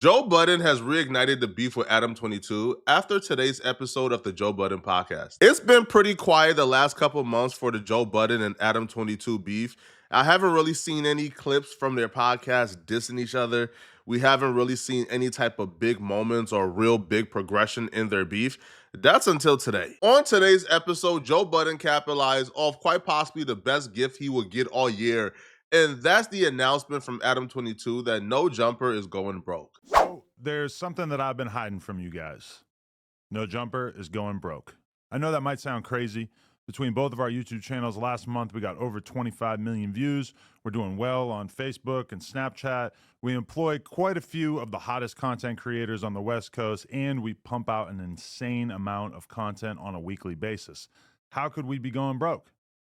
Joe Budden has reignited the beef with Adam22 after today's episode of the Joe Budden podcast. It's been pretty quiet the last couple months for the Joe Budden and Adam22 beef. I haven't really seen any clips from their podcast dissing each other. We haven't really seen any type of big moments or real big progression in their beef. That's until today. On today's episode, Joe Budden capitalized off quite possibly the best gift he would get all year, and that's the announcement from Adam22 that No Jumper is going broke. So there's something that I've been hiding from you guys. No Jumper is going broke. I know that might sound crazy. Between both of our YouTube channels last month, we got over 25 million views. We're doing well on Facebook and Snapchat. We employ quite a few of the hottest content creators on the West Coast, and we pump out an insane amount of content on a weekly basis. How could we be going broke?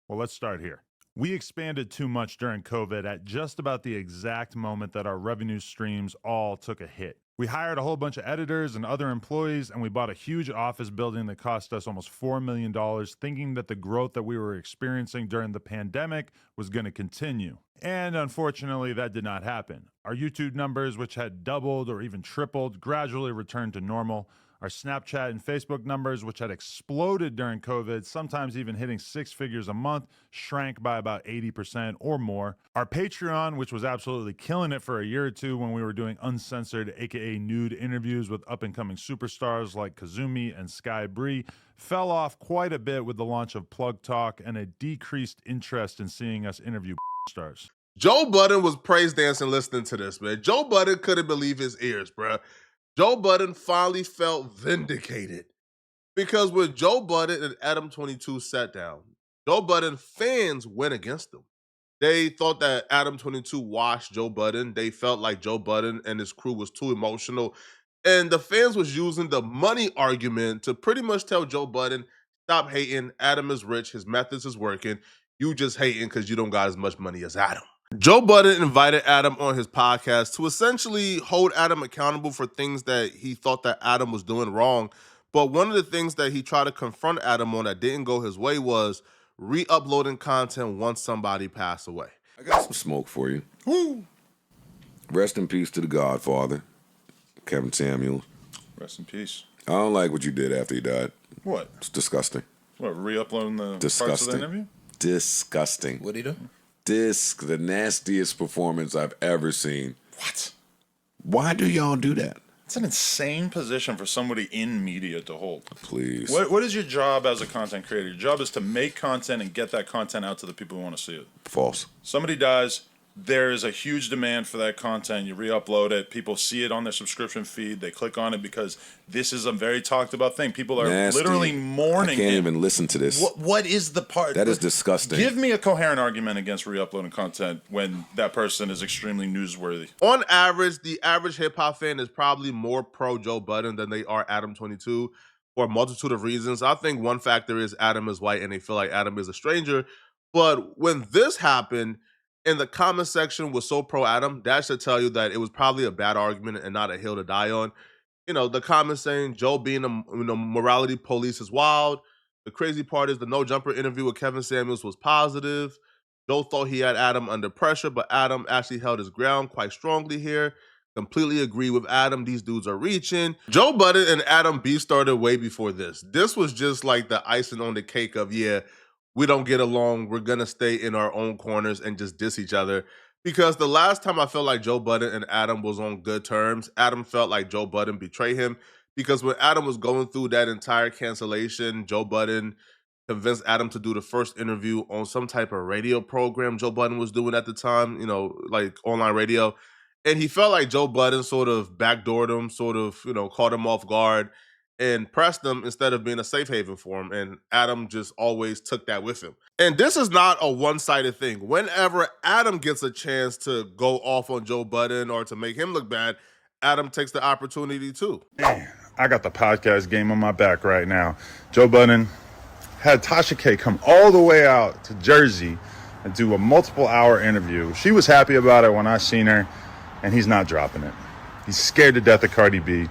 Well, let's start here. We expanded too much during COVID at just about the exact moment that our revenue streams all took a hit. We hired a whole bunch of editors and other employees, and we bought a huge office building that cost us almost $4 million, thinking that the growth that we were experiencing during the pandemic was going to continue. And unfortunately, that did not happen. Our YouTube numbers, which had doubled or even tripled, gradually returned to normal. Our Snapchat and Facebook numbers, which had exploded during COVID, sometimes even hitting 6 figures a month, shrank by about 80% or more. Our Patreon, which was absolutely killing it for a year or two when we were doing uncensored, aka nude interviews with up-and-coming superstars like Kazumi and Sky Bree, fell off quite a bit with the launch of Plug Talk and a decreased interest in seeing us interview stars. Joe Budden was praise dancing listening to this, man. Joe Budden couldn't believe his ears, bruh. Joe Budden finally felt vindicated because when Joe Budden and Adam22 sat down, Joe Budden fans went against them. They thought that Adam22 washed Joe Budden. They felt like Joe Budden and his crew was too emotional. And the fans was using the money argument to pretty much tell Joe Budden, stop hating. Adam is rich. His methods is working. You just hating because you don't got as much money as Adam. Joe Budden invited Adam on his podcast to essentially hold Adam accountable for things that he thought that Adam was doing wrong. But one of the things that he tried to confront Adam on that didn't go his way was re-uploading content once somebody passed away. I got some smoke for you. Woo! Rest in peace to the Godfather, Kevin Samuels. Rest in peace. I don't like what you did after he died. What? It's disgusting. What, re-uploading the Disgusting. parts of the interview? Disgusting. What'd he do? The nastiest performance I've ever seen. What? Why do y'all do that? It's an insane position for somebody in media to hold. Please. What is your job as a content creator? Your job is to make content and get that content out to the people who want to see it. False. Somebody dies, there is a huge demand for that content. You re-upload it. People see it on their subscription feed. They click on it because this is a very talked about thing. People are Nasty. literally mourning I can't him. even listen to this. What is the part? That is disgusting. Give me a coherent argument against re-uploading content when that person is extremely newsworthy. On average, the average hip-hop fan is probably more pro Joe Budden than they are Adam22 for a multitude of reasons. I think one factor is Adam is white and they feel like Adam is a stranger. But when this happened, and the comment section was so pro Adam, that should tell you that it was probably a bad argument and not a hill to die on. You know, the comments saying Joe being a morality police is wild. The crazy part is the No Jumper interview with Kevin Samuels was positive. Joe thought he had Adam under pressure, but Adam actually held his ground quite strongly here. Completely agree with Adam. These dudes are reaching. Joe Budden and Adam beef started way before this. This was just like the icing on the cake of, yeah, we don't get along. We're going to stay in our own corners and just diss each other. Because the last time I felt like Joe Budden and Adam was on good terms, Adam felt like Joe Budden betrayed him. Because when Adam was going through that entire cancellation, Joe Budden convinced Adam to do the first interview on some type of radio program Joe Budden was doing at the time, you know, like online radio. And he felt like Joe Budden sort of backdoored him, sort of, you know, caught him off guard and pressed him instead of being a safe haven for him. And Adam just always took that with him. And this is not a one-sided thing. Whenever Adam gets a chance to go off on Joe Budden or to make him look bad, Adam takes the opportunity too. Man, I got the podcast game on my back right now. Joe Budden had Tasha K come all the way out to Jersey and do a multiple-hour interview. She was happy about it when I seen her, and he's not dropping it. He's scared to death of Cardi B.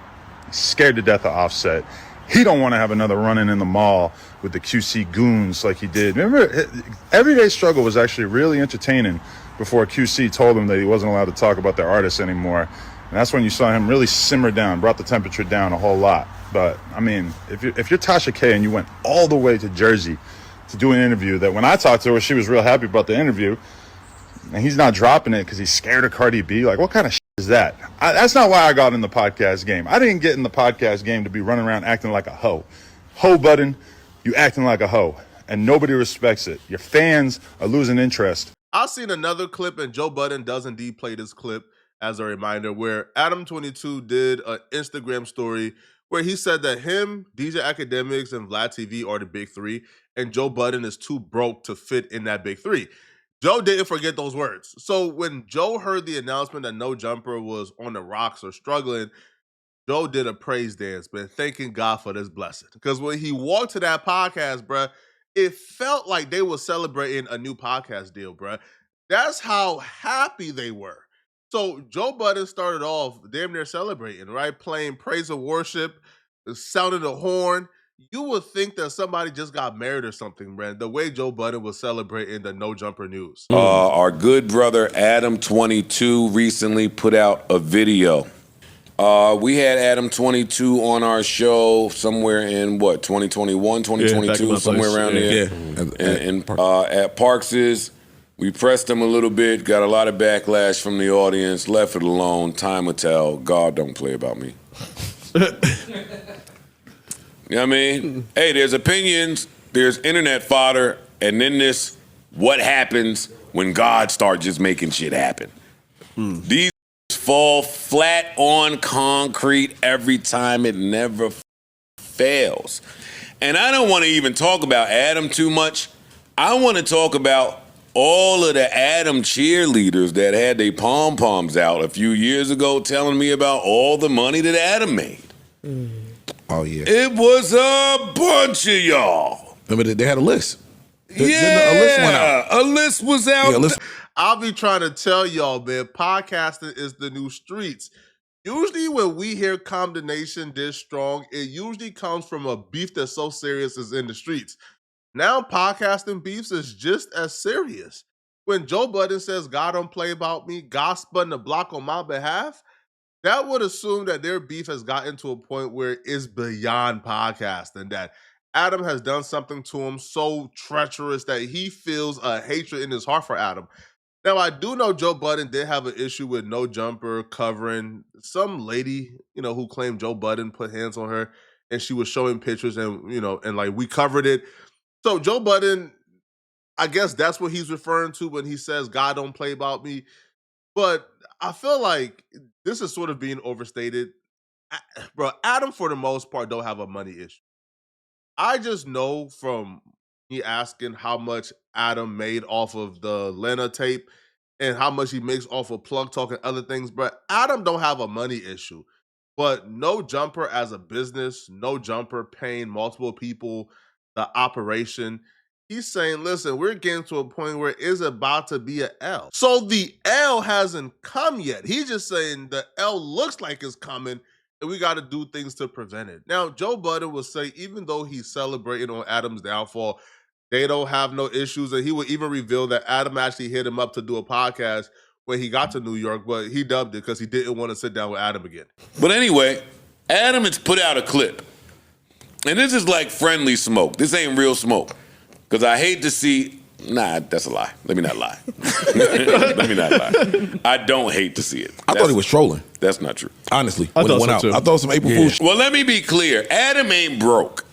Scared to death of Offset. He don't want to have another run-in in the mall with the QC goons like he did. Remember, Everyday Struggle was actually really entertaining before QC told him that he wasn't allowed to talk about their artists anymore. And that's when you saw him really simmer down, brought the temperature down a whole lot. But, I mean, if you're Tasha K and you went all the way to Jersey to do an interview that when I talked to her, she was real happy about the interview, and he's not dropping it because he's scared of Cardi B, like, what kind of shit is that? That's not why I got in the podcast game. I didn't get in the podcast game to be running around acting like a hoe. Hoe Budden, you acting like a hoe, and nobody respects it. Your fans are losing interest. I've seen another clip, and Joe Budden does indeed play this clip as a reminder, where Adam22 did an Instagram story where he said that him, DJ Academics, and Vlad TV are the big three, and Joe Budden is too broke to fit in that big three. Joe didn't forget those words. So when Joe heard the announcement that No Jumper was on the rocks or struggling, Joe did a praise dance, man, thanking God for this blessing. Because when he walked to that podcast, bruh, it felt like they were celebrating a new podcast deal, bruh. That's how happy they were. So Joe Budden started off damn near celebrating, right? Playing praise and worship, sounding the horn. You would think that somebody just got married or something, man. The way Joe Budden was celebrating the No Jumper news. Our good brother Adam22 recently put out a video. We had Adam22 on our show somewhere in 2021, 2022, somewhere around there. Yeah. At Parks's. We pressed him a little bit, got a lot of backlash from the audience, left it alone. Time will tell. God don't play about me. You know what I mean? Hey, there's opinions, there's internet fodder, and then this what happens when God starts just making shit happen. These fall flat on concrete every time. It never fails. And I don't want to even talk about Adam too much. I want to talk about all of the Adam cheerleaders that had their pom-poms out a few years ago telling me about all the money that Adam made. Oh, yeah. It was a bunch of y'all. Remember, they had a list. A list went out. A list was out. Yeah, I'll be trying to tell y'all, man, podcasting is the new streets. Usually when we hear condemnation this strong, it usually comes from a beef that's so serious as in the streets. Now podcasting beefs is just as serious. When Joe Budden says God don't play about me, God spun the block on my behalf, that would assume that their beef has gotten to a point where it's beyond podcasting, that Adam has done something to him so treacherous that he feels a hatred in his heart for Adam. Now, I do know Joe Budden did have an issue with No Jumper covering some lady, who claimed Joe Budden put hands on her, and she was showing pictures, and, and like we covered it. So Joe Budden, I guess that's what he's referring to when he says God don't play about me. But I feel like this is sort of being overstated. Bro, Adam, for the most part, don't have a money issue. I just know from me asking how much Adam made off of the Lena tape and how much he makes off of Plug Talk and other things, bro. Adam don't have a money issue. But No Jumper as a business, No Jumper paying multiple people the operation, he's saying, listen, we're getting to a point where it's about to be an L. So the L hasn't come yet. He's just saying the L looks like it's coming, and we got to do things to prevent it. Now, Joe Budden will say, even though he's celebrating on Adam's downfall, they don't have no issues. And he will even reveal that Adam actually hit him up to do a podcast when he got to New York, but he dubbed it because he didn't want to sit down with Adam again. But anyway, Adam has put out a clip. And this is like friendly smoke. This ain't real smoke. Because I hate to see... Nah, that's a lie. Let me not lie. Let me not lie. I don't hate to see it. I thought he was trolling. That's not true. Honestly. I thought some April Fool's shit. Well, let me be clear. Adam ain't broke.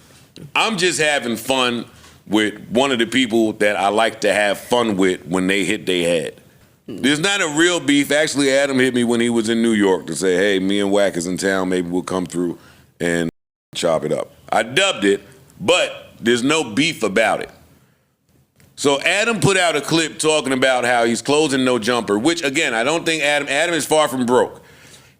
I'm just having fun with one of the people that I like to have fun with when they hit their head. There's not a real beef. Actually, Adam hit me when he was in New York to say, hey, me and Wack is in town. Maybe we'll come through and chop it up. I dubbed it, but there's no beef about it. So Adam put out a clip talking about how he's closing No Jumper, which, again, I don't think Adam is far from broke.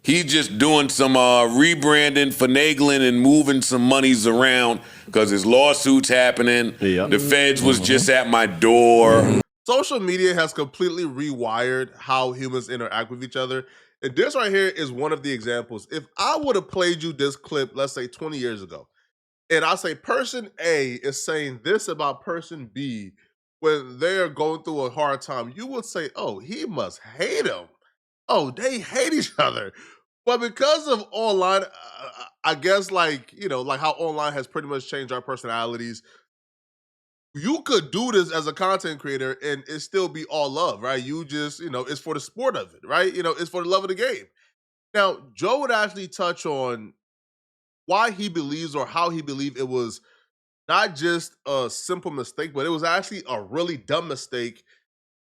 He's just doing some rebranding, finagling, and moving some monies around because his lawsuit's happening. Yeah. The feds was just at my door. Social media has completely rewired how humans interact with each other. And this right here is one of the examples. If I would have played you this clip, let's say 20 years ago, and I say person A is saying this about person B when they're going through a hard time, you would say, oh, he must hate him. Oh, they hate each other. But because of online, I guess like how online has pretty much changed our personalities. You could do this as a content creator and it still be all love, right? You just it's for the sport of it, right? It's for the love of the game. Now, Joe would actually touch on why he believes or how he believed it was not just a simple mistake, but it was actually a really dumb mistake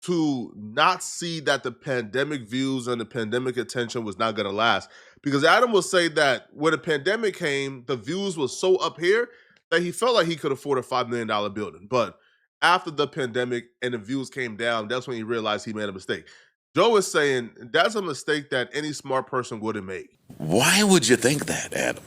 to not see that the pandemic views and the pandemic attention was not going to last. Because Adam will say that when the pandemic came, the views was so up here that he felt like he could afford a $5 million building. But after the pandemic and the views came down, that's when he realized he made a mistake. Joe is saying that's a mistake that any smart person wouldn't make. Why would you think that, Adam?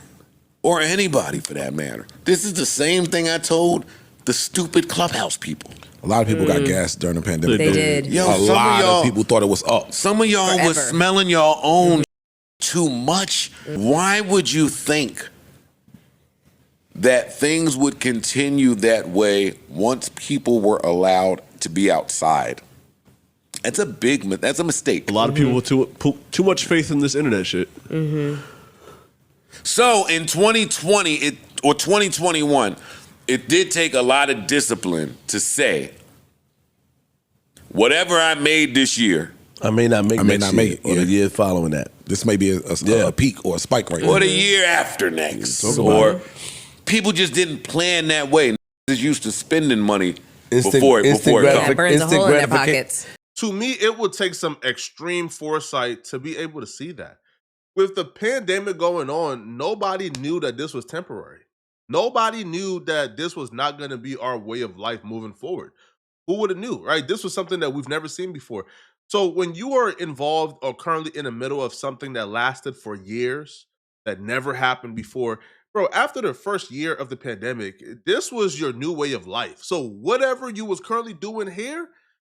Or anybody for that matter? This is the same thing I told the stupid Clubhouse people. A lot of people got gassed during the pandemic. They did. Yo, a lot of people thought it was up. Some of y'all Forever. was smelling y'all own too much. Why would you think that things would continue that way once people were allowed to be outside? That's a mistake. A lot of people with too much faith in this internet shit. So in 2020 or 2021, it did take a lot of discipline to say, whatever I made this year, I may not make it or yeah. the year following that. This may be a peak or a spike right now. or the year after next, or people just didn't plan that way. Just used to spending money before it comes. That burns a hole in their pockets. To me, it would take some extreme foresight to be able to see that. With the pandemic going on, nobody knew that this was temporary. Nobody knew that this was not going to be our way of life moving forward. Who would have knew, right? This was something that we've never seen before. So when you are involved or currently in the middle of something that lasted for years, that never happened before, bro, after the first year of the pandemic, this was your new way of life. So whatever you was currently doing here,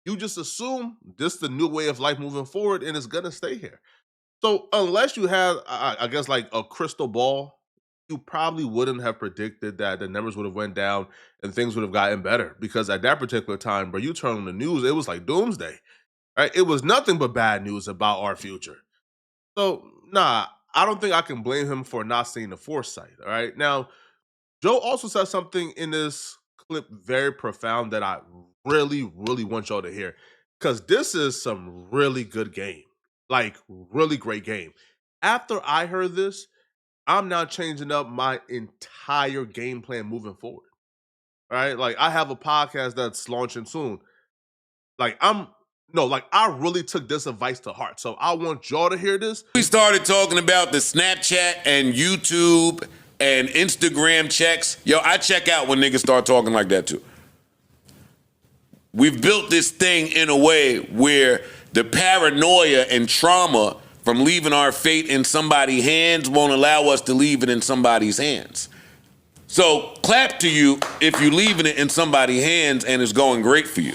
you just assume this is the new way of life moving forward and it's going to stay here. So unless you have, I guess, like a crystal ball, you probably wouldn't have predicted that the numbers would have went down and things would have gotten better. Because at that particular time, bro, you turn on the news, it was like doomsday, right? It was nothing but bad news about our future. So, nah, I don't think I can blame him for not seeing the foresight, all right? Now, Joe also said something in this clip very profound that I really, really want y'all to hear. Because this is some really good game. Like, really great game. After I heard this, I'm now changing up my entire game plan moving forward. All right? Like, I have a podcast that's launching soon. I really took this advice to heart. So I want y'all to hear this. We started talking about the Snapchat and YouTube and Instagram checks. Yo, I check out when niggas start talking like that too. We've built this thing in a way where the paranoia and trauma from leaving our fate in somebody's hands won't allow us to leave it in somebody's hands. So clap to you if you're leaving it in somebody's hands and it's going great for you.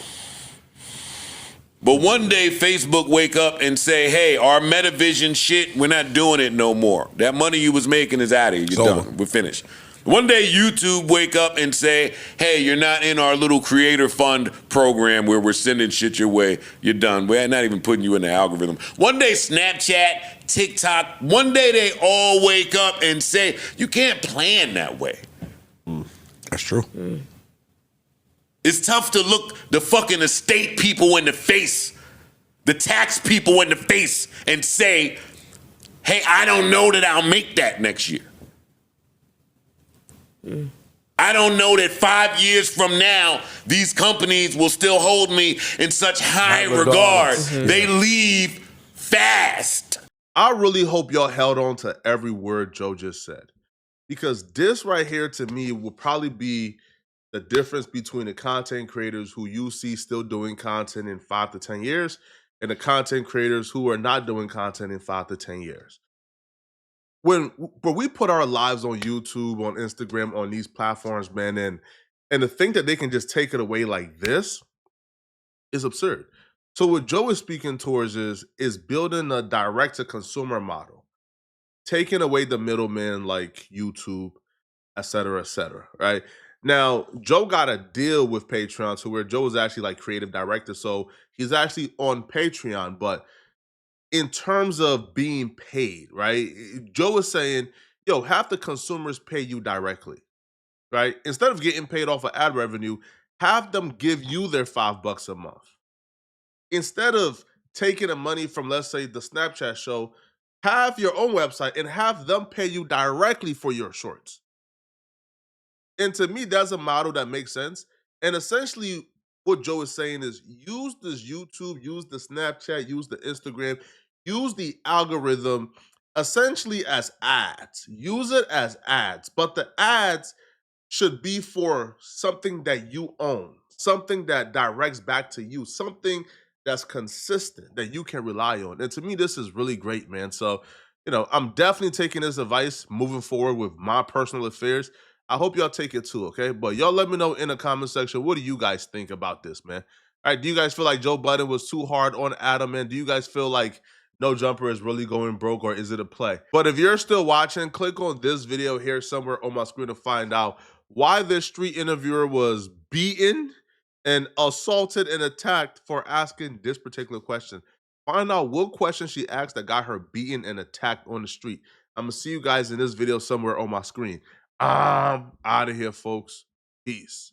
But one day Facebook wake up and say, hey, our Metavision shit, we're not doing it no more. That money you was making is out of here. You're done. We're finished. One day YouTube wake up and say, hey, you're not in our little creator fund program where we're sending shit your way. You're done. We're not even putting you in the algorithm. One day Snapchat, TikTok, one day they all wake up and say, you can't plan that way. That's true. It's tough to look the fucking estate people in the face, the tax people in the face and say, hey, I don't know that I'll make that next year. I don't know that 5 years from now, these companies will still hold me in such high regard. They leave fast. I really hope y'all held on to every word Joe just said. Because this right here to me will probably be the difference between the content creators who you see still doing content in 5 to 10 years and the content creators who are not doing content in 5 to 10 years. When we put our lives on YouTube, on Instagram, on these platforms, man, and to think that they can just take it away like this is absurd. So what Joe is speaking towards is building a direct-to-consumer model, taking away the middlemen like YouTube, et cetera, right? Now, Joe got a deal with Patreon to where Joe is actually like creative director, so he's actually on Patreon, but in terms of being paid, right? Joe is saying, yo, have the consumers pay you directly, right? Instead of getting paid off of ad revenue, have them give you their $5 a month. Instead of taking the money from, let's say, the Snapchat show, have your own website and have them pay you directly for your shorts. And to me, that's a model that makes sense. And essentially, what Joe is saying is use this YouTube, use the Snapchat, use the Instagram, use the algorithm essentially as ads. Use it as ads, but the ads should be for something that you own, something that directs back to you, something that's consistent that you can rely on. And to me, this is really great, man. So, I'm definitely taking this advice moving forward with my personal affairs. I hope y'all take it too, okay? But y'all let me know in the comment section, what do you guys think about this, man? All right, do you guys feel like Joe Budden was too hard on Adam, man? Do you guys feel like No Jumper is really going broke, or is it a play? But if you're still watching, click on this video here somewhere on my screen to find out why this street interviewer was beaten and assaulted and attacked for asking this particular question. Find out what question she asked that got her beaten and attacked on the street. I'm going to see you guys in this video somewhere on my screen. I'm out of here, folks. Peace.